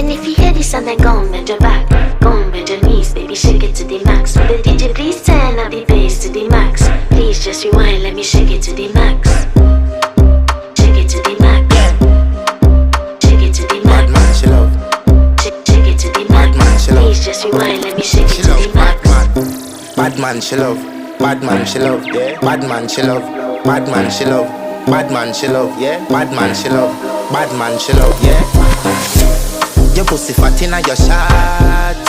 And if you hear this and then go on, bend your back, go on, bend your knees, baby, shake it to the max. Will the DJ please turn up the bass to the max? Please just rewind, let me shake it to the max. Shake it to the max. Shake it to the max. Bad man, she love. Shake it to the max. Bad man, she love. Please just rewind, let me shake it She to love the max. bad man, she love. Bad man, she love. Yeah. Bad man, she love. Bad man, she love. Bad man, she love. Yeah. Bad man, she love. Bad man, she love. Yeah. Your pussy fat inna your shot.